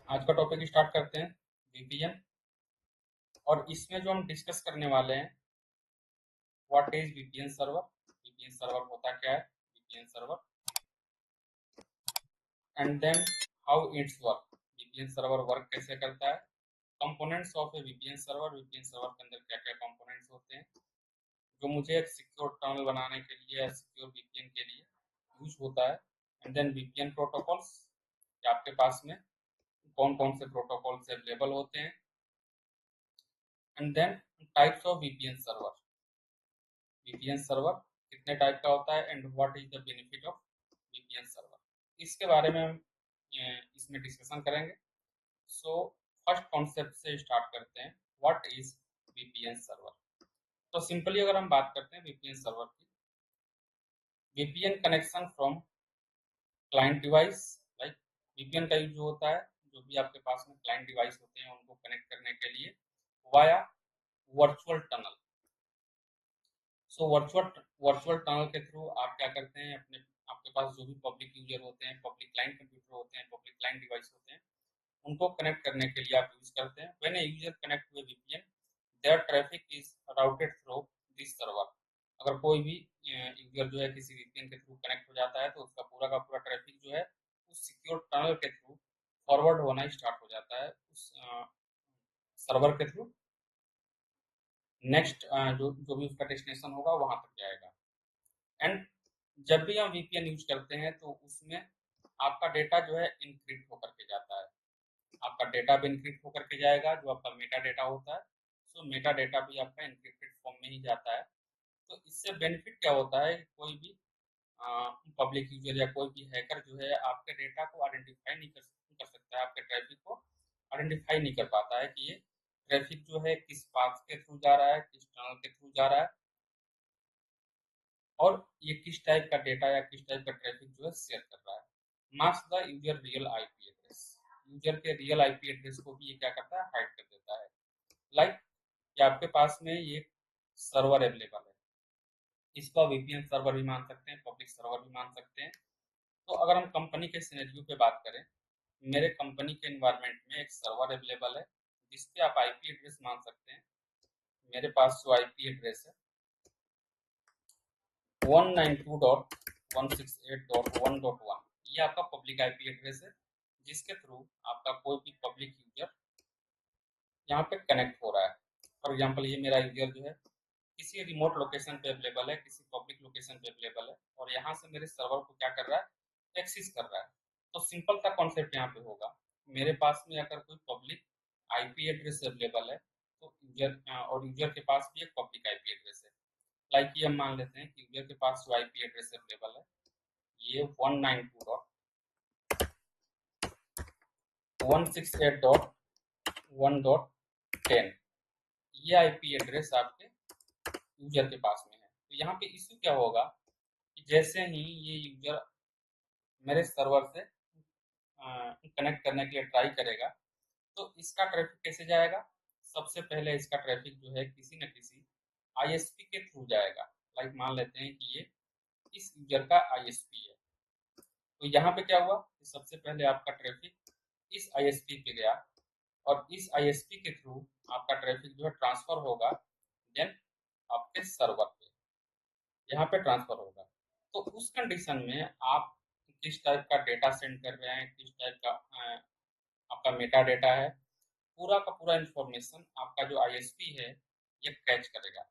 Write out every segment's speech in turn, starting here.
आज का topic start करते हैं वीपीएन। और इसमें जो हम डिस्कस करने वाले हैं, what is VPN server. VPN server होता क्या है, VPN server, and then how it's work. VPN server work कैसे करता है, components of a VPN server. VPN server के अंदर क्या क्या कंपोनेंट्स होते हैं जो मुझे एक सिक्योर टनल बनाने के लिए या सिक्योर वीपीएन के लिए यूज होता है। एंड देन वीपीएन प्रोटोकॉल्स, आपके पास में कौन कौन से प्रोटोकॉल्स अवेलेबल होते हैं। And then types of VPN server. VPN server कितने टाइप का होता है and what is the benefit of VPN server, इसके बारे में हम इसमें डिस्कशन करेंगे। सो फर्स्ट कॉन्सेप्ट से स्टार्ट करते हैं, व्हाट इज वीपीएन सर्वर। तो सिंपली अगर हम बात करते हैं वीपीएन सर्वर की, VPN connection from client device, like VPN का यूज होता है जो भी आपके पास में क्लाइंट डिवाइस होते हैं उनको कनेक्ट करने के लिए via virtual tunnel. So virtual tunnel के थ्रू आप क्या करते हैं, अपने आपके पास जो भी पब्लिक यूजर होते हैं, पब्लिक क्लाइंट कंप्यूटर होते हैं, पब्लिक क्लाइंट डिवाइस होते हैं, उनको कनेक्ट करने के लिए आप यूज करते हैं। When a user connect to a VPN, their traffic is routed through this server. अगर कोई भी यूजर जो है किसी वीपीएन के थ्रू कनेक्ट हो जाता है तो उसका पूरा का पूरा ट्रैफिक जो है उस सिक्योर टनल के थ्रू फॉरवर्ड होना स्टार्ट हो जाता है उस सर्वर के थ्रू। नेक्स्ट जो जो भी उसका डेस्टिनेशन होगा वहां तक जाएगा। एंड जब भी हम वीपीएन यूज करते हैं तो उसमें आपका डेटा जो है इनक्रिप्ट होकर के जाता है। आपका डेटा भी इनक्रिप्ट होकर के जाएगा, जो आपका मेटा डेटा होता है। सो मेटा डेटा भी आपका इनक्रिप्टेड फॉर्म में ही जाता है। तो इससे बेनिफिट क्या होता है, कोई भी पब्लिक यूजर या कोई भी हैकर जो है आपके डेटा को आइडेंटिफाई नहीं कर सकता है, आपके ट्रैफिक को आइडेंटिफाई नहीं कर पाता है कि ये ट्रैफिक जो है किस पाथ के थ्रू जा रहा है, किस टनल के थ्रू जा रहा है, और ये किस टाइप का डेटा या किस टाइप का ट्रैफिक जो है शेयर कर रहा है। Mask the user real IP address, user के रियल आईपी एड्रेस को भी ये क्या करता है, हाइड कर देता है। लाइक कि आपके पास में ये सर्वर अवेलेबल है, इसको वीपीएन सर्वर भी मान सकते हैं, पब्लिक सर्वर भी मान सकते हैं। तो अगर हम कंपनी के सिनेरियो पे बात करें, मेरे कंपनी के एनवायरनमेंट में एक सर्वर अवेलेबल है जिसपे आप आईपी एड्रेस मान सकते हैं। मेरे पास जो आईपी एड्रेस है 192.168.1.1, ये आपका पब्लिक आईपी एड्रेस है जिसके थ्रू आपका कोई भी पब्लिक यूजर यहाँ पे कनेक्ट हो रहा है। फॉर एग्जांपल ये मेरा यूजर जो है किसी रिमोट लोकेशन पे अवेलेबल है, किसी पब्लिक लोकेशन पे अवेलेबल है, और यहाँ से मेरे सर्वर को क्या कर रहा है, एक्सेस कर रहा है। तो सिंपल सा कॉन्सेप्ट यहाँ पे होगा, मेरे पास में अगर कोई पब्लिक आईपी एड्रेस अवेलेबल है तो यूजर और यूजर के पास भी एक पब्लिक आईपी एड्रेस है। लाइक ये हम मान लेते हैं कि यूजर के पास जो आईपी एड्रेस अवेलेबल है ये 192.168.1.10, ये आईपी एड्रेस आपके यूजर के पास में है। तो यहाँ पे इश्यू क्या होगा कि जैसे ही ये यूजर मेरे सर्वर से कनेक्ट करने के लिए ट्राई करेगा तो इसका ट्रैफिक कैसे जाएगा। सबसे पहले इसका ट्रैफिक जो है किसी न किसी आईएसपी के थ्रू जाएगा। लाइक मान लेते हैं कि ये इस यूजर का आईएसपी है, तो यहाँ पे क्या हुआ कि सबसे पहले आपका ट्रैफिक इस आईएसपी पे गया और इस आईएसपी के थ्रू आपका ट्रैफिक जो है ट्रांसफर होगा, देन आपके सर्वर पे यहाँ पे ट्रांसफर होगा। तो उस कंडीशन में आप किस टाइप का डेटा सेंड कर रहे हैं, किस टाइप का आपका मेटा डेटा है, पूरा का पूरा इंफॉर्मेशन आपका जो आईएसपी है ये कैच करेगा।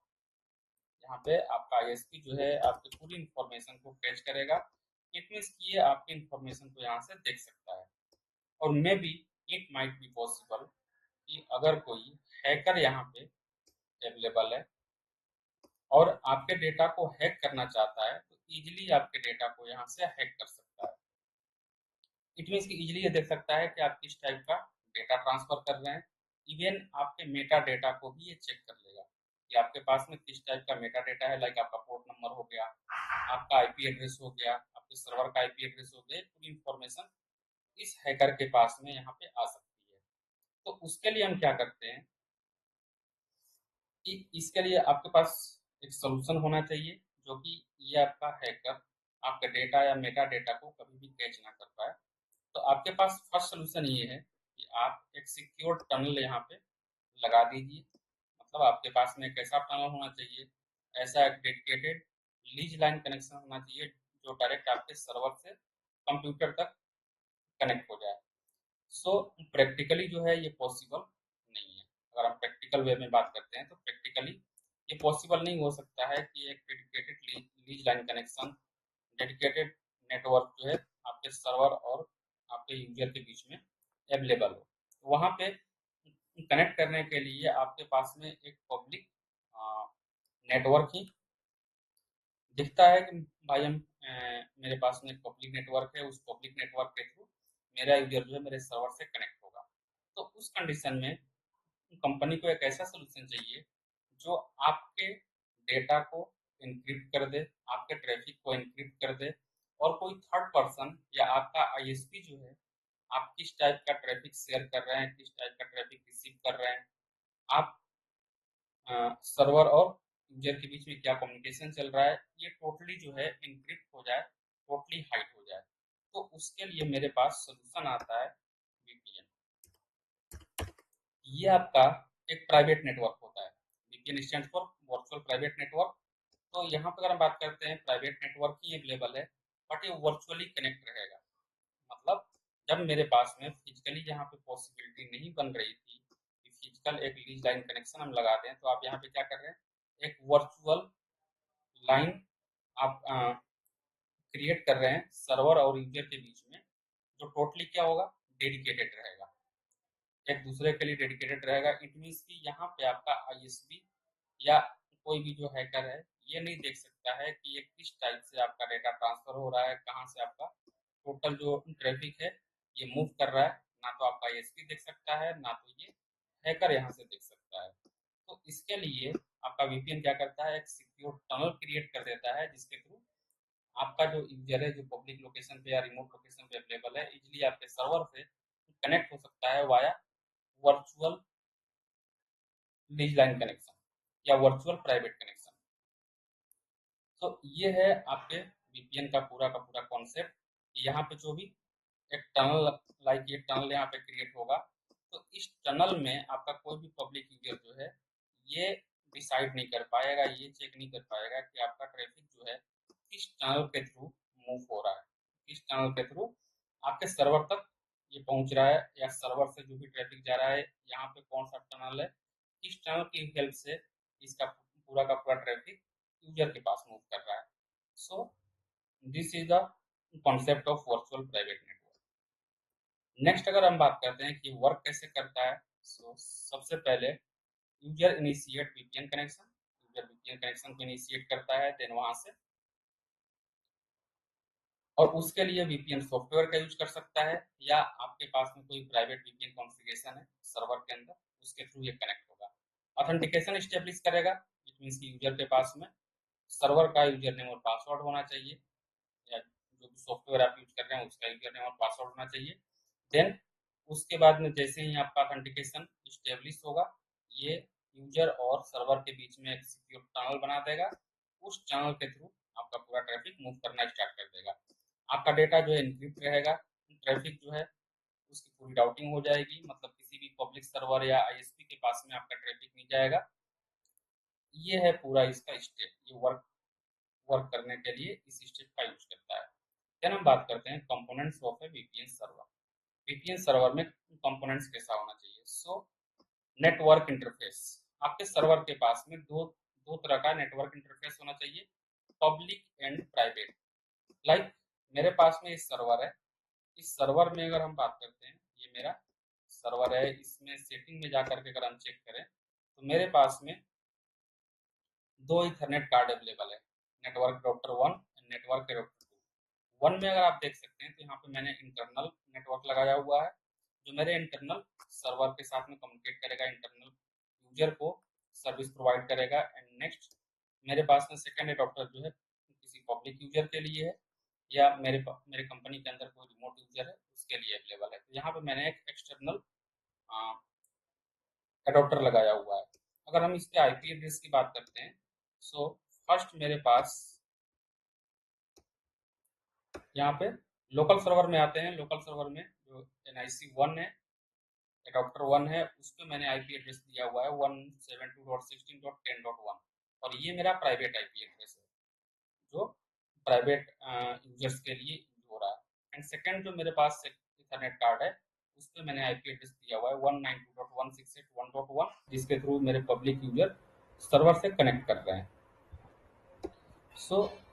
यहाँ पे आपका आईएसपी जो है आपकी पूरी इंफॉर्मेशन को कैच करेगा। इट मीन्स कि ये आपकी इंफॉर्मेशन को यहाँ से देख सकता है। और may be it might be possible कि अगर कोई हैकर यहाँ पे अवेलेबल है और आपके डेटा को हैक करना चाहता है तो इजीली आपके डेटा को यहाँ से हैक कर सकता है। इट मीन्स कि इजीली ये देख सकता है कि आप किस टाइप का डेटा ट्रांसफर कर रहे हैं। इवन आपके मेटा डेटा को भी ये चेक कर लेगा कि आपके पास में किस टाइप का मेटा डेटा है। लाइक आपका पोर्ट नंबर हो गया, आपका आईपी एड्रेस हो गया, आपके सर्वर का आईपी एड्रेस हो गया, पूरी इंफॉर्मेशन इस हैकर के पास में यहाँ पे आ सकती है। तो उसके लिए हम क्या करते हैं कि इसके लिए आपके पास एक सोल्यूशन होना चाहिए जो कि ये आपका हैकर आपके डेटा या मेटा डेटा को कभी भी कैच ना कर पाए। तो आपके पास फर्स्ट सोल्यूशन ये है कि आप एक सिक्योर टनल यहाँ पे लगा दीजिए। मतलब आपके पास में एक ऐसा टनल होना चाहिए, ऐसा एक डेडिकेटेड लीज लाइन कनेक्शन होना चाहिए जो डायरेक्ट आपके सर्वर से कंप्यूटर तक कनेक्ट हो जाए। सो प्रैक्टिकली जो है ये पॉसिबल नहीं है। अगर हम प्रैक्टिकल वे में बात करते हैं तो प्रैक्टिकली ये पॉसिबल नहीं हो सकता है कि एक dedicated lease line connection, dedicated network जो है आपके सर्वर और आपके यूजर के बीच में अवेलेबल हो। तो वहाँ पे कनेक्ट करने के लिए आपके पास में एक पब्लिक नेटवर्क ही दिखता है कि भाई मेरे पास में एक पब्लिक नेटवर्क है, उस पब्लिक नेटवर्क के थ्रू मेरा यूजर जो है मेरे सर्वर से कनेक्ट होगा। तो उस कंडीशन में कंपनी को एक ऐसा सोल्यूशन चाहिए जो आपके डेटा को इनक्रिप्ट कर दे, आपके ट्रैफिक को इनक्रिप्ट कर दे, और कोई थर्ड पर्सन या आपका आईएसपी जो है आप किस टाइप का ट्रैफिक शेयर कर रहे हैं, किस टाइप का ट्रैफिक रिसीव कर रहे हैं, आप सर्वर और यूजर के बीच में क्या कम्युनिकेशन चल रहा है, ये टोटली जो है इनक्रिप्ट हो जाए, टोटली हाइड हो जाए। तो उसके लिए मेरे पास सोल्यूशन आता है वीपीएन। ये आपका एक प्राइवेट नेटवर्क होता है। VPN stand for virtual private network. तो यहाँ पर अगर हम बात करते हैं प्राइवेट नेटवर्क ही अवेलेबल है, बट ये वर्चुअली कनेक्ट रहेगा। मतलब जब मेरे पास में फिजिकली यहाँ पे पॉसिबिलिटी नहीं बन रही थी कि फिजिकल एक लीज लाइन कनेक्शन हम लगा दें, तो आप यहाँ पे क्या कर रहे हैं, एक वर्चुअल लाइन आप क्रिएट कर रहे हैं सर्वर और यूजर के बीच में, जो टोटली क्या होगा, डेडिकेटेड रहेगा, एक दूसरे के लिए डेडिकेटेड रहेगा। इट मीन्स कि यहाँ पे आपका आईएसपी या कोई भी जो हैकर है ये नहीं देख सकता है कि ये किस टाइप से आपका डेटा ट्रांसफर हो रहा है, कहाँ से आपका टोटल जो ट्रैफिक है ये मूव कर रहा है। ना तो आपका आईएसपी देख सकता है, ना तो ये हैकर यहाँ से देख सकता है। तो इसके लिए आपका वीपीएन क्या करता है, एक सिक्योर टनल क्रिएट कर देता है जिसके थ्रू आपका जो यूजर है जो पब्लिक लोकेशन पे या रिमोट लोकेशन पे अवेलेबल है, इजिली आपके सर्वर से कनेक्ट हो सकता है via virtual lease line connection या वर्चुअल प्राइवेट कनेक्शन। तो ये है आपके वीपीएन का पूरा कॉन्सेप्ट। यहाँ पे जो भी एक टनल, लाइक ये टनल यहाँ पे क्रिएट होगा, तो इस टनल में आपका कोई भी पब्लिक यूजर जो है ये डिसाइड नहीं कर पाएगा, ये चेक नहीं कर पाएगा कि आपका ट्रैफिक जो है किस टनल के थ्रू मूव हो रहा है, किस टनल के थ्रू आपके सर्वर तक ये पहुंच रहा है, या सर्वर से जो भी ट्रैफिक जा रहा है यहाँ पे कौन सा टनल है, किस टनल की हेल्प से इसका का पूरा ट्रैफिक यूजर के पास मूव कर रहा है। So this is the concept of virtual private network. Next अगर हम बात करते हैं कि वर्क कैसे करता है, सो सबसे पहले user initiate VPN connection, user VPN connection को इनिशिएट करता है, देन वहां से, और उसके लिए वीपीएन सॉफ्टवेयर का यूज कर सकता है, या आपके पास में कोई प्राइवेट वीपीएन कॉन्फ़िगरेशन है सर्वर के अंदर, उसके थ्रू ये कनेक्ट होगा। ऑथेंटिकेशन स्टेब्लिश करेगा, इट मीन्स कि यूजर के पास में सर्वर का यूजर नेम और पासवर्ड होना चाहिए, या जो भी सॉफ्टवेयर आप यूज कर रहे हैं उसका यूजर नेम और पासवर्ड होना चाहिए। देन उसके बाद में जैसे ही आपका ऑथेंटिकेशन स्टेब्लिश होगा, ये यूजर और सर्वर के बीच में एक सिक्योर टनल बना देगा। उस टनल के थ्रू आपका पूरा ट्रैफिक मूव करना स्टार्ट कर देगा। आपका डेटा जो है इनक्रिप्ट रहेगा, ट्रैफिक जो है उसकी पूरी राउटिंग हो जाएगी, मतलब किसी भी पब्लिक सर्वर या आईएसपी के पास में आपका ट्रैफिक नहीं जाएगा। ये है पूरा इसका स्टेप, ये वर्क वर्क करने के लिए इस स्टेप का यूज करता है। देन हम बात करते हैं components of a VPN server. VPN server में कंपोनेंट्स कैसा होना चाहिए, सो नेटवर्क इंटरफेस। आपके सर्वर के पास में दो दो तरह का नेटवर्क इंटरफेस होना चाहिए, पब्लिक एंड प्राइवेट। लाइक मेरे पास में इस सर्वर है, इस सर्वर में अगर हम बात करते हैं, ये मेरा सर्वर है, इसमें सेटिंग में जाकर के अगर हम चेक करें तो मेरे पास में दो इथरनेट कार्ड अवेलेबल है, network adapter 1 and network adapter 2। 1 में अगर आप देख सकते हैं तो यहाँ पे मैंने इंटरनल नेटवर्क लगाया हुआ है जो मेरे इंटरनल सर्वर के साथ में कम्युनिकेट करेगा, इंटरनल यूजर को सर्विस प्रोवाइड करेगा। एंड नेक्स्ट मेरे पास में सेकेंड एडाप्टर जो है किसी पब्लिक यूजर के लिए है, या मेरे कंपनी के अंदर कोई रिमोट यूजर है उसके लिए अवेलेबल है। तो यहाँ पे मैंने एक एक्सटर्नल एडाप्टर लगाया हुआ है। अगर हम इसके आईपी एड्रेस की बात करते हैं, सो फर्स्ट मेरे पास यहाँ पे लोकल सर्वर में आते हैं। लोकल सर्वर में जो NIC 1 है एडाप्टर 1 है, उस पर मैंने आईपी एड्रेस दिया हुआ है 172.16.10.1 और ये मेरा प्राइवेट आईपी एड्रेस है जो प्राइवेट यूजर्स के लिए यूज हो रहा है। एंड सेकंड जो मेरे पास इथरनेट कार्ड है उस पर मैंने आईपी एड्रेस दिया हुआ है 192.168.1.1 जिसके थ्रू मेरे पब्लिक यूजर सर्वर से कनेक्ट कर रहे हैं।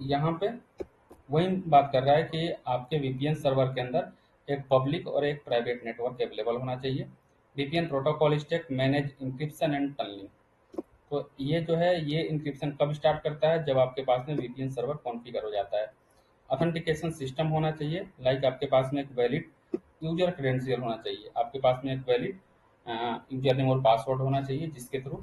यहाँ पे वही बात कर रहा है कि आपके वीपीएन सर्वर के अंदर एक पब्लिक और एक प्राइवेट नेटवर्क अवेलेबल होना चाहिए। VPN protocol stack manage encryption and tunnelling. तो ये जो है ये इंक्रिप्शन कब स्टार्ट करता है, जब आपके पास में वीपीएन सर्वर कॉन्फ़िगर हो जाता है। ऑथेंटिकेशन सिस्टम होना चाहिए, लाइक आपके पास में एक वैलिड यूजर क्रेडेंशियल होना चाहिए, आपके पास में एक वैलिड यूजर नेम और पासवर्ड होना चाहिए जिसके थ्रू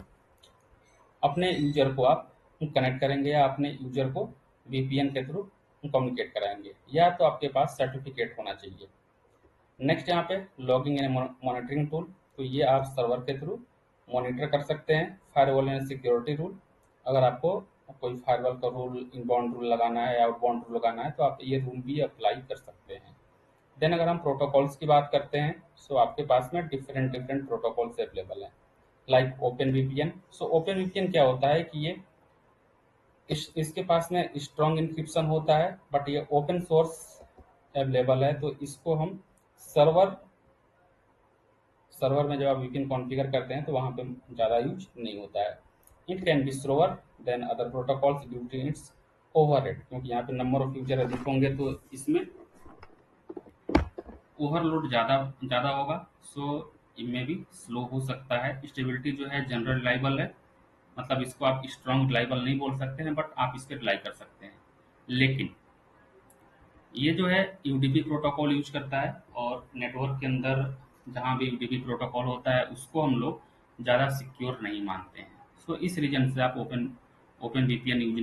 अपने यूजर को आप कनेक्ट करेंगे या अपने यूजर को वीपीएन के थ्रू कम्युनिकेट कराएंगे, या तो आपके पास सर्टिफिकेट होना चाहिए। नेक्स्ट यहाँ पे लॉगिंग एंड मॉनिटरिंग टूल, तो ये आप सर्वर के थ्रू मॉनिटर कर सकते हैं। फायरवॉल एंड सिक्योरिटी रूल, अगर आपको कोई फायरवॉल का रूल इनबाउंड रूल लगाना है या आउटबाउंड रूल लगाना है तो आप ये रूल भी अप्लाई कर सकते हैं। देन अगर हम प्रोटोकॉल्स की बात करते हैं सो आपके पास में डिफरेंट डिफरेंट प्रोटोकॉल्स अवेलेबल हैं, like open VPN. So open VPN क्या होता है कि ये इसके पास में स्ट्रॉन्ग इंक्रिप्शन होता है, बट ये ओपन सोर्स अवेलेबल है, तो इसको हम सर्वर सर्वर में जब आप वीपीएन कॉन्फ़िगर करते हैं तो वहाँ पे ज़्यादा यूज नहीं होता है। It can be slower than other protocols due to its overhead, क्योंकि यहाँ पे नंबर ऑफ यूजर अधिक होंगे तो इसमें ओवरलोड ज़्यादा ज़्यादा होगा। सो इनमें भी स्लो हो सकता है। स्टेबिलिटी जो है जनरल रिलायबल है, मतलब इसको आप स्ट्रॉन्ग रिलायबल नहीं बोल सकते हैं, बट आप इसके रिलाई कर सकते हैं। लेकिन ये जो है यूडीपी प्रोटोकॉल यूज करता है और नेटवर्क के अंदर जहाँ भी यूडीपी प्रोटोकॉल होता है उसको हम लोग ज़्यादा सिक्योर नहीं मानते हैं। सो इस रीजन से आप ओपन ओपन वीपीएन यूज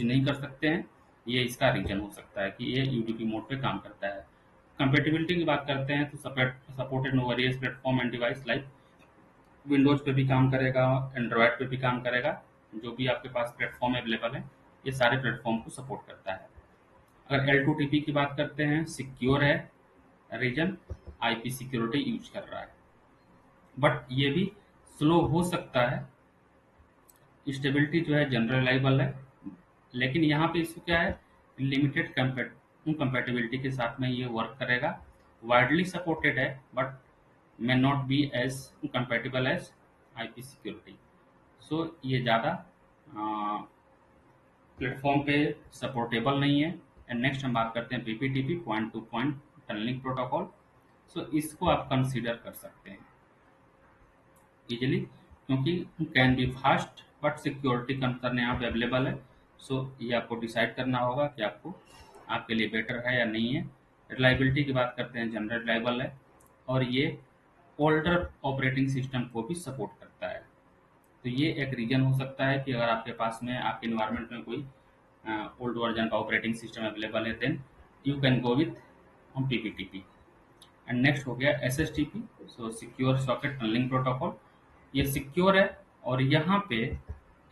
नहीं कर सकते हैं। ये इसका रीजन हो सकता है कि ये यूडीपी मोड पे काम करता है। कंपेटिबिलिटी की बात करते हैं तो supported know various platform and device, like Windows पे भी काम करेगा, एंड्रॉयड पे भी काम करेगा। जो भी आपके पास प्लेटफॉर्म अवेलेबल है ये सारे प्लेटफॉर्म को सपोर्ट करता है। अगर L2TP की बात करते हैं, सिक्योर है रीजन, आईपी सिक्योरिटी यूज कर रहा है, बट ये भी स्लो हो सकता है। स्टेबिलिटी जो है जनरल रिलायबल है, लेकिन यहाँ पे इसको क्या है लिमिटेड कंपेटिबिलिटी के साथ में ये वर्क करेगा। वाइडली सपोर्टेड है but may not be as compatible as IP security. So ये ज़्यादा प्लेटफॉर्म पे सपोर्टेबल नहीं है। एंड नेक्स्ट हम बात करते हैं PPTP, point to point tunnelling protocol. So इसको आप कंसीडर कर सकते हैं इजिली, क्योंकि can be fast but security concern यहाँ पे अवेलेबल है। सो ये आपको डिसाइड करना होगा कि आपको आपके लिए बेटर है या नहीं है। रिलायबिलिटी की बात करते हैं, जनरल रिलायबल है और ये ओल्डर ऑपरेटिंग सिस्टम को भी सपोर्ट करता है। तो ये एक रीजन हो सकता है कि अगर आपके पास में आपके इन्वायरमेंट में कोई ओल्ड वर्जन का ऑपरेटिंग सिस्टम अवेलेबल है then you can go with PPTP. And next हो गया SSTP, so secure socket tunnelling protocol. ये सिक्योर है और यहाँ पे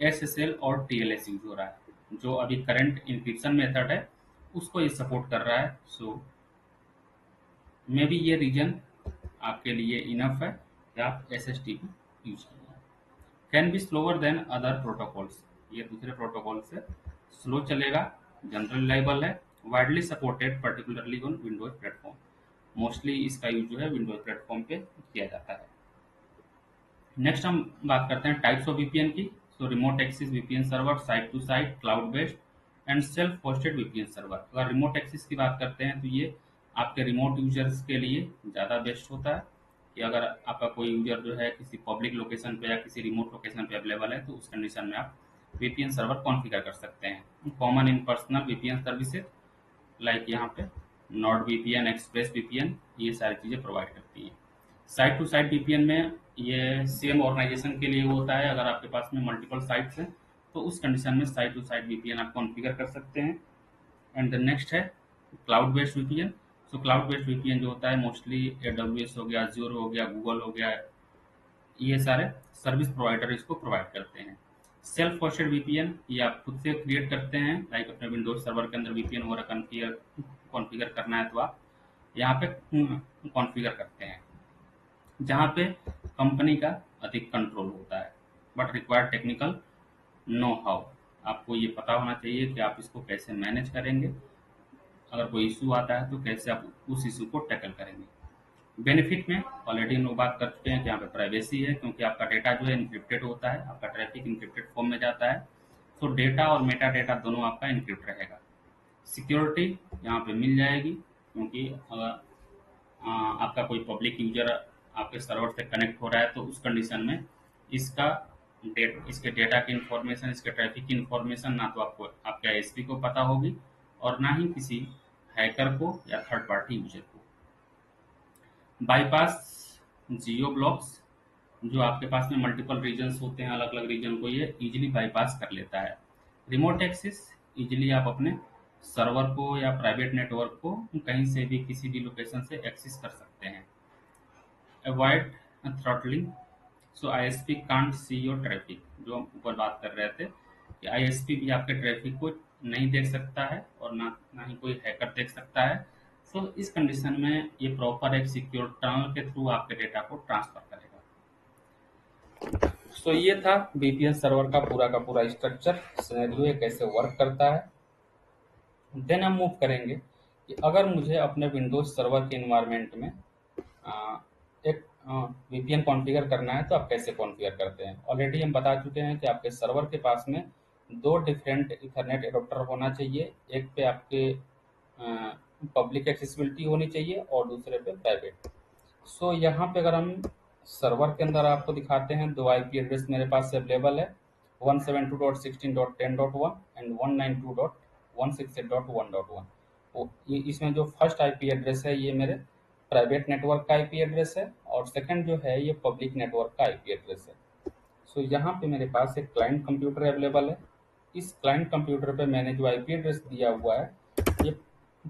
एसएसएल और टीएलएस यूज हो रहा है, जो अभी करंट इंक्रिप्शन मेथड है उसको ये सपोर्ट कर रहा है। सो मे बी ये रीजन आपके लिए इनफ है कि आप एसएसटीपी यूज करें। Can be slower than other protocols, ये दूसरे प्रोटोकॉल से स्लो चलेगा, जनरल रिलायबल है, widely supported particularly on Windows platform. Mostly इसका यूज जो है विंडोज प्लेटफॉर्म पे किया जाता है। नेक्स्ट हम बात करते हैं टाइप्स ऑफ वीपीएन की। So remote access VPN server, site to site, cloud based and self hosted VPN server. अगर रिमोट एक्सेस की बात करते हैं तो ये आपके रिमोट यूजर्स के लिए ज़्यादा बेस्ट होता है कि अगर आपका कोई यूजर जो है किसी पब्लिक लोकेशन पे या किसी रिमोट लोकेशन पे अवेलेबल है तो उस कंडीशन में आप वीपीएन सर्वर कॉन्फ़िगर कर सकते हैं। Common in personal VPN services, like यहाँ पे नॉर्ड वीपीएन, एक्सप्रेस वीपीएन, ये सारी चीज़ें प्रोवाइड करती हैं। साइट टू साइट वीपीएन में ये सेम ऑर्गेनाइजेशन के लिए होता है। अगर आपके पास में मल्टीपल साइट्स हैं तो उस कंडीशन में साइट टू साइट वीपीएन आप कॉन्फ़िगर कर सकते हैं। एंड द नेक्स्ट है cloud based VPN. So cloud based VPN जो होता है मोस्टली AWS हो गया, Azure हो गया, गूगल हो गया, ये सारे सर्विस प्रोवाइडर इसको प्रोवाइड करते हैं। सेल्फ होस्टेड वीपीएन ये आप खुद से क्रिएट करते हैं, लाइक अपने विंडोज सर्वर के अंदर वीपीएन वगैरह कॉन्फ़िगर करना है तो आप यहाँ पे कॉन्फ़िगर करते हैं। जहाँ पे कंपनी का अधिक कंट्रोल होता है, but required technical know how. आपको ये पता होना चाहिए कि आप इसको कैसे मैनेज करेंगे, अगर कोई इशू आता है तो कैसे आप उस इशू को टैकल करेंगे। बेनिफिट में ऑलरेडी हम लोग बात कर चुके हैं कि यहाँ पे प्राइवेसी है, क्योंकि आपका डेटा जो है इनक्रिप्टेड होता है, आपका ट्रैफिक इनक्रिप्टेड फॉर्म में जाता है। तो डेटा और मेटा डेटा दोनों आपका इनक्रिप्ट रहेगा। सिक्योरिटी यहाँ पे मिल जाएगी, क्योंकि अगर आपका कोई पब्लिक यूजर आपके सर्वर से कनेक्ट हो रहा है तो उस कंडीशन में इसका इसके डेटा की इंफॉर्मेशन, इसके ट्रैफिक की इंफॉर्मेशन ना तो आपको आपके आईएसपी को पता होगी और ना ही किसी हैकर को या थर्ड पार्टी यूजर को। बाईपास जियो ब्लॉक्स, जो आपके पास में मल्टीपल रीजन्स होते हैं, अलग अलग रीजन को ये इजीली बाईपास कर लेता है। रिमोट एक्सेस, इजीली आप अपने सर्वर को या प्राइवेट नेटवर्क को कहीं से भी किसी भी लोकेशन से एक्सेस कर सकते हैं। Avoid throttling, so ISP can't see your traffic, जो हम ऊपर बात कर रहे थे कि आईएसपी भी आपके ट्रैफिक को नहीं देख सकता है और ना ना ही कोई हैकर देख सकता है। सो इस कंडीशन में ये प्रॉपर एक सिक्योर टनल के थ्रू आपके डेटा को ट्रांसफर करेगा। सो ये था वीपीएन सर्वर का पूरा स्ट्रक्चर, सिनेरियो, ये कैसे वर्क करता है। देन हम मूव करेंगे कि अगर मुझे अपने विंडोज सर्वर के इन्वायरमेंट में आ, एक वीपीएन कॉन्फ़िगर करना है तो आप कैसे कॉन्फ़िगर करते हैं। ऑलरेडी हम बता चुके हैं कि आपके सर्वर के पास में दो डिफरेंट इथरनेट एडोप्टर होना चाहिए। एक पे आपके पब्लिक एक्सेसिबिलिटी होनी चाहिए और दूसरे पे प्राइवेट। सो यहाँ पे अगर हम सर्वर के अंदर आपको दिखाते हैं, दो आईपी एड्रेस मेरे पास अवेलेबल है, 172.16.10.1 एंड 192.168.1.1। तो ये इसमें जो फर्स्ट आईपी एड्रेस है ये मेरे प्राइवेट नेटवर्क का आईपी एड्रेस है और सेकंड जो है ये पब्लिक नेटवर्क का आईपी एड्रेस है। सो यहाँ पे मेरे पास एक क्लाइंट कंप्यूटर अवेलेबल है। इस क्लाइंट कंप्यूटर पे मैंने जो आईपी एड्रेस दिया हुआ है ये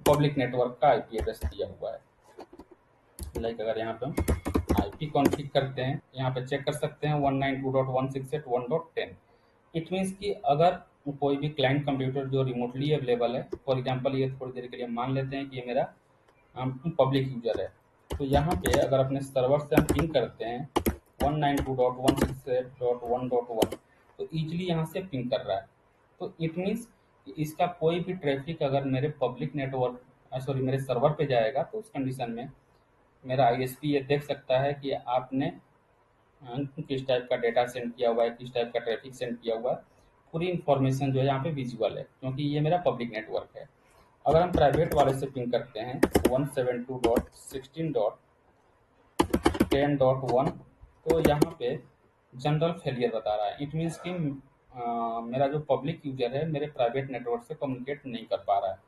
पब्लिक नेटवर्क का आईपी एड्रेस दिया हुआ है। लाइक अगर यहाँ पे हम आईपी कॉन्फ़िग करते हैं, यहाँ पे चेक कर सकते हैं 192.168.1.10। इट मीन्स कि अगर कोई भी क्लाइंट कंप्यूटर जो रिमोटली अवेलेबल है, फॉर एग्जांपल ये थोड़ी देर के लिए मान लेते हैं कि ये मेरा पब्लिक यूजर है, तो यहाँ पे अगर अपने सर्वर से हम पिंग करते हैं 192.168.1.1 तो ईजिली यहाँ से पिंग कर रहा है। तो इट मीन्स इसका कोई भी ट्रैफिक अगर मेरे पब्लिक नेटवर्क सॉरी मेरे सर्वर पे जाएगा तो उस कंडीशन में मेरा आईएसपी ये देख सकता है कि आपने किस टाइप का डेटा सेंड किया हुआ है, किस टाइप का ट्रैफिक सेंड किया हुआ है। पूरी इन्फॉर्मेशन जो है यहाँ पे विजुअल है, क्योंकि ये मेरा पब्लिक नेटवर्क है। अगर हम प्राइवेट वाले से पिंग करते हैं 172.16.10.1 तो यहाँ पे जनरल फेलियर बता रहा है। इट मीन्स कि मेरा जो पब्लिक यूजर है मेरे प्राइवेट नेटवर्क से कम्युनिकेट नहीं कर पा रहा है।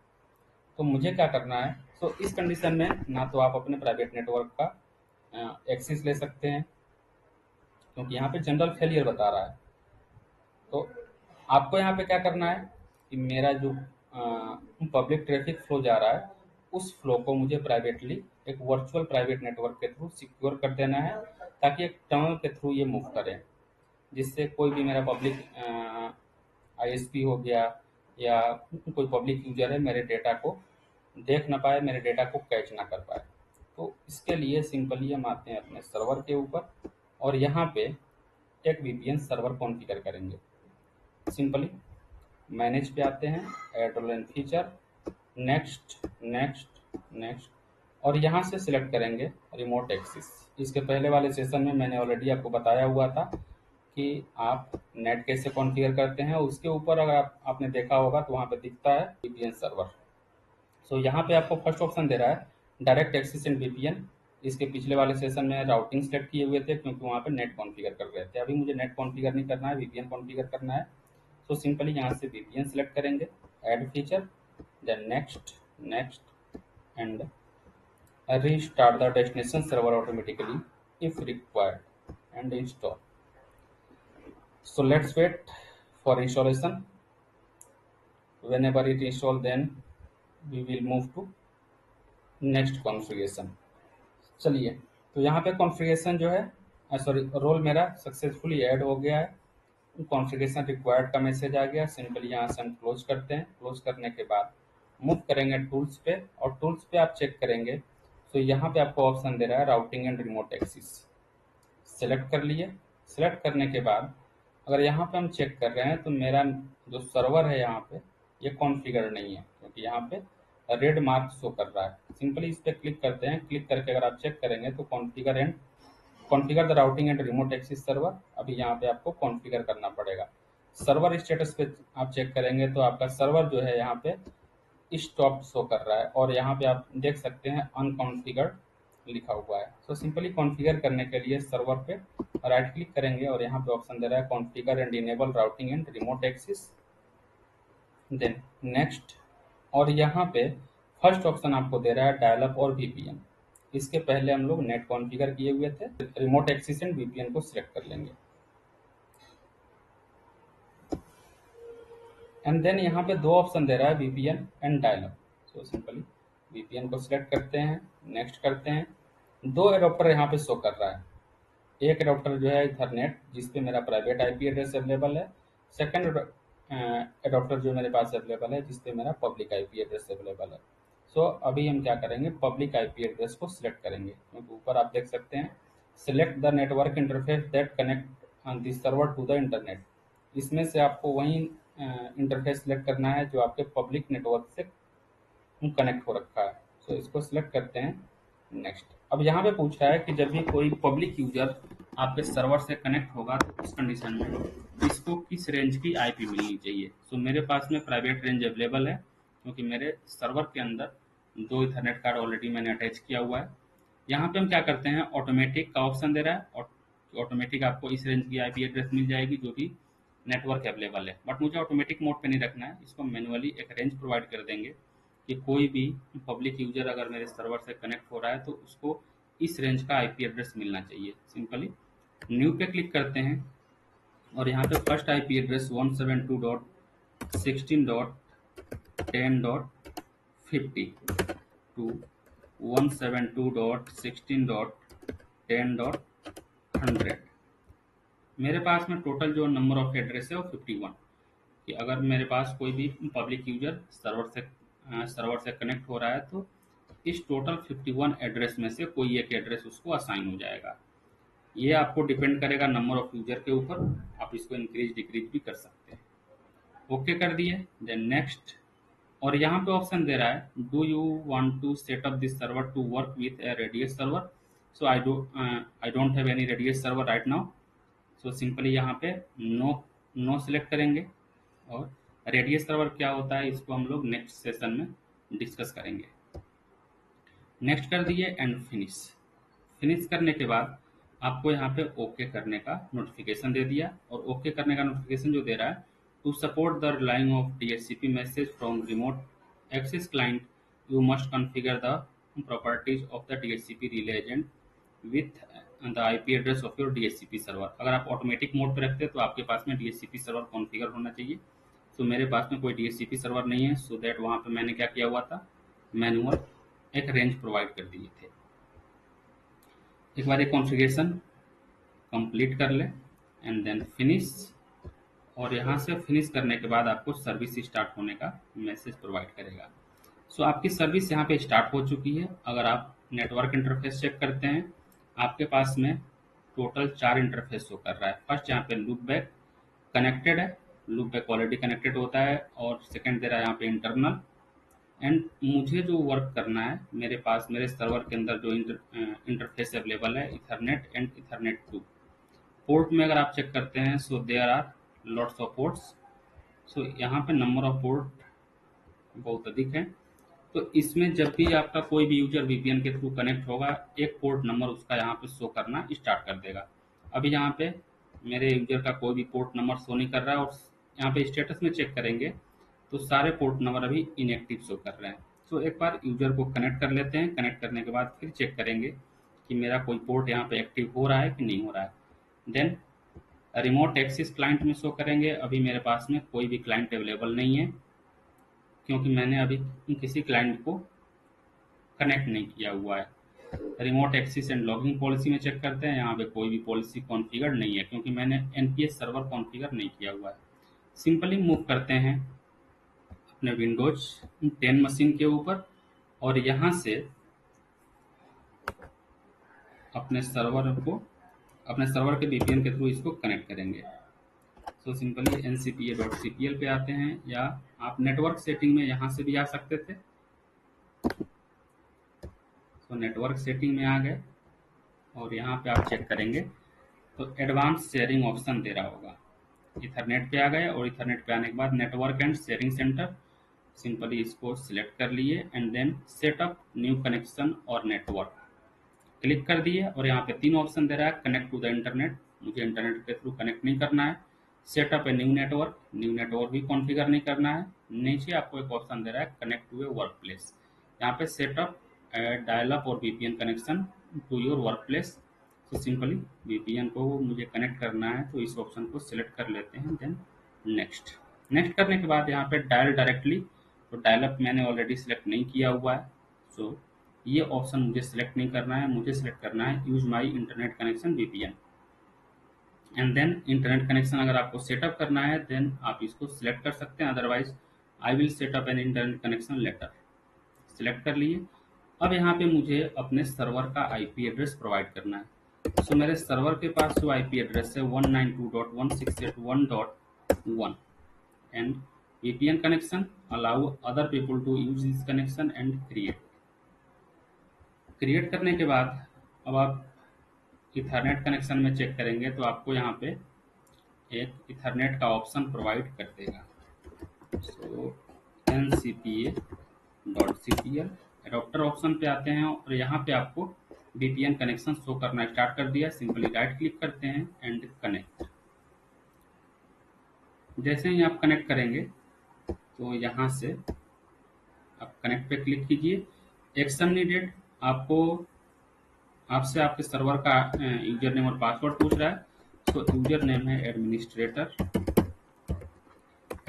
तो मुझे क्या करना है, तो इस कंडीशन में ना तो आप अपने प्राइवेट नेटवर्क का एक्सेस ले सकते हैं, क्योंकि यहाँ पे जनरल फेलियर बता रहा है। तो आपको यहाँ पे क्या करना है कि मेरा जो पब्लिक ट्रैफिक फ्लो जा रहा है उस फ्लो को मुझे प्राइवेटली एक वर्चुअल प्राइवेट नेटवर्क के थ्रू सिक्योर कर देना है, ताकि एक टनल के थ्रू ये मूव करें, जिससे कोई भी मेरा पब्लिक आईएसपी हो गया या कोई पब्लिक यूजर है मेरे डेटा को देख ना पाए, मेरे डेटा को कैच ना कर पाए। तो इसके लिए सिंपली हम आते हैं अपने सर्वर के ऊपर और यहाँ पे एक वीपीएन सर्वर कॉन्फ़िगर करेंगे। सिंपली मैनेज पे आते हैं, add role and feature, next next next और यहाँ से सिलेक्ट करेंगे रिमोट एक्सेस। इसके पहले वाले सेशन में मैंने ऑलरेडी आपको बताया हुआ था कि आप नेट कैसे कॉन्फ़िगर करते हैं। उसके ऊपर अगर आपने देखा होगा तो वहाँ पे दिखता है वीपीएन सर्वर। सो यहाँ पे आपको फर्स्ट ऑप्शन दे रहा है डायरेक्ट एक्सेस एंड वीपीएन। इसके पिछले वाले सेशन में राउटिंग सेलेक्ट किए हुए थे, क्योंकि वहाँ पे नेट कॉन्फ़िगर कर रहे थे। अभी मुझे नेट कॉन्फ़िगर नहीं करना है, वीपीएन कॉन्फ़िगर करना है। तो सिंपली यहाँ से वीपीएन सेलेक्ट करेंगे, add feature, then next next and restart the destination server automatically if required and install. So let's wait for installation. Whenever it install, then we will move to next configuration. चलिए, तो यहाँ पे configuration जो है sorry role मेरा successfully add हो गया है। कॉन्फ़िगरेशन रिक्वायर्ड का मैसेज आ गया। सिंपली यहाँ से हम क्लोज करते हैं। क्लोज करने के बाद मूव करेंगे टूल्स पे और टूल्स पे आप चेक करेंगे तो यहाँ पे आपको ऑप्शन दे रहा है routing and remote access. Select कर लिए। सेलेक्ट करने के बाद अगर यहाँ पे हम चेक कर रहे हैं तो मेरा जो सर्वर है यहाँ पे ये कॉन्फ़िगर नहीं है, क्योंकि यहाँ पे रेड मार्क शो कर रहा है। सिंपली इस पे क्लिक करते हैं। क्लिक करके अगर आप चेक करेंगे तो configure the routing and remote access server, अभी यहाँ पे आपको कॉन्फ़िगर करना पड़ेगा। सर्वर स्टेटस पे आप चेक करेंगे तो आपका सर्वर जो है यहाँ पे स्टॉप शो कर रहा है, और यहाँ पे आप देख सकते हैं अनकॉन्फिगर्ड लिखा हुआ है। सो सिंपली कॉन्फ़िगर करने के लिए सर्वर पे राइट क्लिक करेंगे और यहाँ पे ऑप्शन दे रहा है configure and enable routing and remote access, then next. और यहाँ पे फर्स्ट ऑप्शन आपको दे रहा है डायल अप और वीपीएन। इसके पहले हम लोग नेट कॉन्फ़िगर किए हुए थे, रिमोट एक्सेस एंड वीपीएन को सिलेक्ट कर लेंगे। एंड देन यहाँ पे दो ऑप्शन दे रहा है VPN and dial up. So simply VPN को सिलेक्ट करते हैं, नेक्स्ट करते हैं। दो एडोप्टर यहाँ पे शो कर रहा है। एक एडोप्टर जो है इथरनेट, जिस पे मेरा प्राइवेट आईपी एड्रेस अवेलेबल है। सेकंड एडोप्टर जो मेरे पास अवेलेबल है जिस पे मेरा पब्लिक आईपी एड्रेस अवेलेबल है। सो अभी हम क्या करेंगे, पब्लिक आईपी एड्रेस को सिलेक्ट करेंगे, क्योंकि ऊपर आप देख सकते हैं select the network interface that connect this server to the internet. इसमें से आपको वही इंटरफेस सिलेक्ट करना है जो आपके पब्लिक नेटवर्क से कनेक्ट हो रखा है। सो इसको सिलेक्ट करते हैं, नेक्स्ट। अब यहाँ पे पूछ रहा है कि जब भी कोई पब्लिक यूजर आपके सर्वर से कनेक्ट होगा तो उस कंडीशन में इसको किस रेंज की आईपी मिलनी चाहिए। सो मेरे पास में प्राइवेट रेंज अवेलेबल है, क्योंकि मेरे सर्वर के अंदर दो इथरनेट कार्ड ऑलरेडी मैंने अटैच किया हुआ है। यहाँ पे हम क्या करते हैं, ऑटोमेटिक का ऑप्शन दे रहा है, और ऑटोमेटिक आपको इस रेंज की आईपी एड्रेस मिल जाएगी जो भी नेटवर्क अवेलेबल है। बट मुझे ऑटोमेटिक मोड पे नहीं रखना है, इसको मैनुअली एक रेंज प्रोवाइड कर देंगे कि कोई भी पब्लिक यूजर अगर मेरे सर्वर से कनेक्ट हो रहा है तो उसको इस रेंज का आईपी एड्रेस मिलना चाहिए। सिंपली न्यू पे क्लिक करते हैं और यहाँ पे फर्स्ट आईपी एड्रेस 172.16.10.50 टू 172.16.10.100। मेरे पास में टोटल जो नंबर ऑफ एड्रेस है वो 51, कि अगर मेरे पास कोई भी पब्लिक यूजर सर्वर से कनेक्ट हो रहा है तो इस टोटल 51 एड्रेस में से कोई एक एड्रेस उसको असाइन हो जाएगा। ये आपको डिपेंड करेगा नंबर ऑफ यूजर के ऊपर, आप इसको इंक्रीज डिक्रीज भी कर सकते हैं। ओके कर दिए, देन नेक्स्ट। और यहाँ पे ऑप्शन दे रहा है do you want to set up this server to work with a RADIUS server. So I don't have any RADIUS server right now. So simply यहाँ पे नो नो सिलेक्ट करेंगे, और रेडियस सर्वर क्या होता है इसको हम लोग नेक्स्ट सेशन में डिस्कस करेंगे। नेक्स्ट कर दिए एंड फिनिश। फिनिश करने के बाद आपको यहाँ पे ओके करने का नोटिफिकेशन दे दिया, और ओके करने का नोटिफिकेशन जो दे रहा है to support the relaying of DHCP message from remote access client you must configure the properties of the DHCP relay agent with the IP address of your DHCP server. अगर आप automatic mode पे रखते हैं तो आपके पास में DHCP server configure होना चाहिए। तो मेरे पास में कोई डीएचसीपी सर्वर नहीं है, सो दैट वहाँ पे मैंने क्या किया हुआ था, मैनुअल एक रेंज प्रोवाइड कर दिए थे। एक बार ये कॉन्फ़िगरेशन कंप्लीट कर ले एंड देन फिनिश। और यहाँ से फिनिश करने के बाद आपको सर्विस स्टार्ट होने का मैसेज प्रोवाइड करेगा। सो आपकी सर्विस यहाँ पे स्टार्ट हो चुकी है। अगर आप नेटवर्क इंटरफेस चेक करते हैं, आपके पास में टोटल 4 इंटरफेस शो कर रहा है। फर्स्ट यहाँ पे लूप बैक कनेक्टेड है, लूप बैक ऑलरेडी कनेक्टेड होता है। और सेकंड दे रहा है यहाँ पे इंटरनल। एंड मुझे जो वर्क करना है, मेरे पास मेरे सर्वर के अंदर जो इंटरफेस अवेलेबल है इथरनेट एंड इथरनेट 2। पोर्ट में अगर आप चेक करते हैं so there are lots of ports. So यहाँ पे नंबर ऑफ पोर्ट बहुत अधिक है। तो इसमें जब भी आपका कोई भी यूजर वीपीएन के थ्रू कनेक्ट होगा, एक पोर्ट नंबर उसका यहाँ पे शो करना स्टार्ट कर देगा। अभी यहाँ पे मेरे यूजर का कोई भी पोर्ट नंबर शो नहीं कर रहा है, और यहाँ पे स्टेटस में चेक करेंगे तो सारे पोर्ट नंबर अभी इनएक्टिव शो कर रहे हैं। सो एक बार यूजर को कनेक्ट कर लेते हैं। कनेक्ट करने के बाद फिर चेक करेंगे कि मेरा कोई पोर्ट यहाँ पे एक्टिव हो रहा है कि नहीं हो रहा है। देन रिमोट एक्सेस क्लाइंट में शो करेंगे। अभी मेरे पास में कोई भी क्लाइंट अवेलेबल नहीं है, क्योंकि मैंने अभी किसी क्लाइंट को कनेक्ट नहीं किया हुआ है। Remote access and logging policy में चेक करते हैं, यहाँ पे कोई भी पॉलिसी कॉन्फ़िगर नहीं है, क्योंकि मैंने एनपीएस सर्वर कॉन्फ़िगर नहीं किया हुआ है। सिंपली मूव करते हैं अपने विंडोज 10 मशीन के ऊपर, और यहाँ से अपने सर्वर को अपने सर्वर के VPN के थ्रू इसको कनेक्ट करेंगे। सो सिंपली ncpa.cpl पे आते हैं, या आप नेटवर्क सेटिंग में यहाँ से भी आ सकते थे। तो नेटवर्क सेटिंग में आ गए और यहाँ पे आप चेक करेंगे तो एडवांस शेयरिंग ऑप्शन दे रहा होगा। इथरनेट पे आ गए और इथरनेट पे आने के बाद network and sharing centre, simply इसको सिलेक्ट कर लिए and then setup new connection और नेटवर्क क्लिक कर दिए। और यहाँ पे 3 ऑप्शन दे रहा है, कनेक्ट टू द इंटरनेट, मुझे इंटरनेट के थ्रू कनेक्ट नहीं करना है। सेटअप ए न्यू नेटवर्क भी कॉन्फ़िगर नहीं करना है। नीचे आपको एक ऑप्शन दे रहा है, connect to a work place, यहाँ पे सेटअप डायल अप और VPN connection to your work place. तो सिंपली VPN को मुझे कनेक्ट करना है, तो इस ऑप्शन को सिलेक्ट कर लेते हैं, देन नेक्स्ट। नेक्स्ट करने के बाद यहाँ पे डायल डायरेक्टली, तो डायल अप मैंने ऑलरेडी सिलेक्ट नहीं किया हुआ है, सो ये ऑप्शन मुझे सिलेक्ट नहीं करना है। मुझे सिलेक्ट करना है use my internet connection VPN, and then internet connection अगर आपको सेटअप करना है देन आप इसको सिलेक्ट कर सकते हैं, otherwise I will setup an internet connection later. Select कर लिए। अब यहाँ पे मुझे अपने सर्वर का IP एड्रेस प्रोवाइड करना है। सो मेरे सर्वर के पास जो IP एड्रेस है 192.168.1.1 and VPN connection allow other people to use this connection and create करने के बाद अब आप इथरनेट कनेक्शन में चेक करेंगे तो आपको यहाँ पे एक इथरनेट का ऑप्शन प्रोवाइड कर देगा। सो ncpa.cpl एडॉप्टर ऑप्शन पे आते हैं और यहाँ पे आपको VPN कनेक्शन शो करना स्टार्ट कर दिया। सिंपली राइट क्लिक करते हैं एंड कनेक्ट। जैसे ही आप कनेक्ट करेंगे तो यहाँ से आप कनेक्ट पे क्लिक कीजिए। एक्शन नीडेड, आपको आपसे आपके सर्वर का यूजर नेम और पासवर्ड पूछ रहा है। तो यूजर नेम है एडमिनिस्ट्रेटर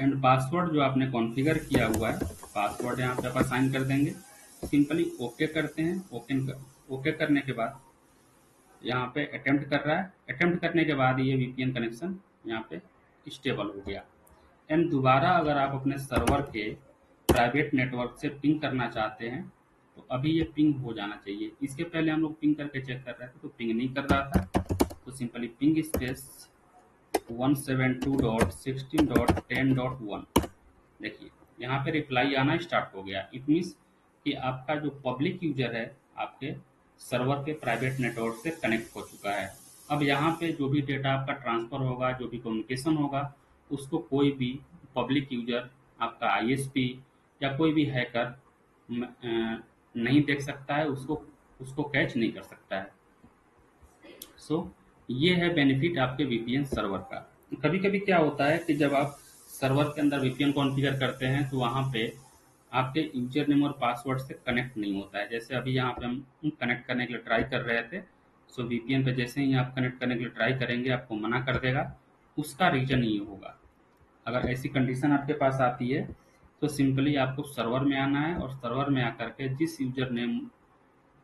एंड पासवर्ड जो आपने कॉन्फ़िगर किया हुआ है, पासवर्ड यहाँ पे आप असाइन कर देंगे। सिंपली ओके करते हैं। ओके करने के बाद यहाँ पे अटेम्प्ट कर रहा है। अटेम्प्ट करने के बाद ये VPN कनेक्शन यहाँ पे स्टेबल हो गया। एंड दोबारा अगर आप अपने सर्वर के प्राइवेट नेटवर्क से पिंग करना चाहते हैं तो अभी ये पिंग हो जाना चाहिए। इसके पहले हम लोग पिंग करके चेक कर रहे थे तो पिंग नहीं कर रहा था, तो सिंपली पिंग स्पेस 172.16.10.1, देखिए यहाँ पे रिप्लाई आना स्टार्ट हो गया। इट मीन्स कि आपका जो पब्लिक यूजर है आपके सर्वर के प्राइवेट नेटवर्क से कनेक्ट हो चुका है। अब यहाँ पे जो भी डेटा आपका ट्रांसफर होगा, जो भी कम्युनिकेशन होगा, उसको कोई भी पब्लिक यूजर, आपका ISP या कोई भी हैकर नहीं देख सकता है, उसको कैच नहीं कर सकता है। सो ये है बेनिफिट आपके VPN सर्वर का। कभी कभी क्या होता है कि जब आप सर्वर के अंदर VPN कॉन्फ़िगर करते हैं तो वहाँ पे आपके यूजर नेम और पासवर्ड से कनेक्ट नहीं होता है। जैसे अभी यहाँ पे हम कनेक्ट करने के लिए ट्राई कर रहे थे, सो VPN पे जैसे ही आप कनेक्ट करने के लिए ट्राई करेंगे आपको मना कर देगा। उसका रीजन ये होगा, अगर ऐसी कंडीशन आपके पास आती है तो सिंपली आपको सर्वर में आना है और सर्वर में आकर के जिस यूजर नेम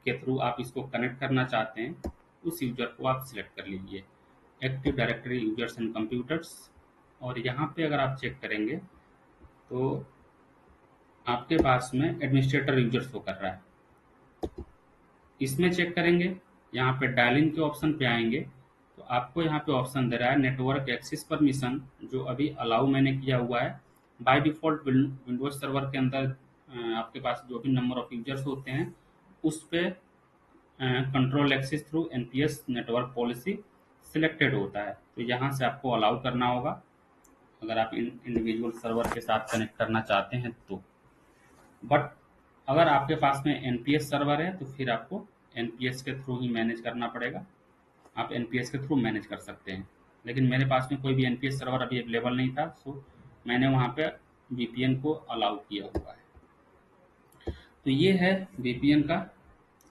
के थ्रू आप इसको कनेक्ट करना चाहते हैं उस यूजर को आप सिलेक्ट कर लीजिए, active directory users and computers. और यहाँ पे अगर आप चेक करेंगे तो आपके पास में एडमिनिस्ट्रेटर यूजर शो कर रहा है। इसमें चेक करेंगे, यहाँ पे डायलिंग के ऑप्शन पे आएंगे तो आपको यहाँ पे ऑप्शन दे रहा है नेटवर्क एक्सेस परमिशन, जो अभी अलाउ मैंने किया हुआ है। बाय डिफॉल्ट विंडोज सर्वर के अंदर आपके पास जो भी नंबर ऑफ यूजर्स होते हैं उस पे control access through NPS network policy selected होता है, तो यहाँ से आपको अलाउ करना होगा अगर आप इंडिविजुअल सर्वर के साथ कनेक्ट करना चाहते हैं तो। बट अगर आपके पास में NPS सर्वर है तो फिर आपको NPS के थ्रू ही मैनेज करना पड़ेगा। आप NPS के थ्रू मैनेज कर सकते हैं, लेकिन मेरे पास में कोई भी NPS सर्वर अभी अवेलेबल नहीं था, सो मैंने वहाँ पे VPN को अलाउ किया हुआ है। तो ये है VPN का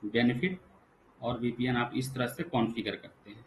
बेनिफिट, और VPN आप इस तरह से कॉन्फ़िगर करते हैं।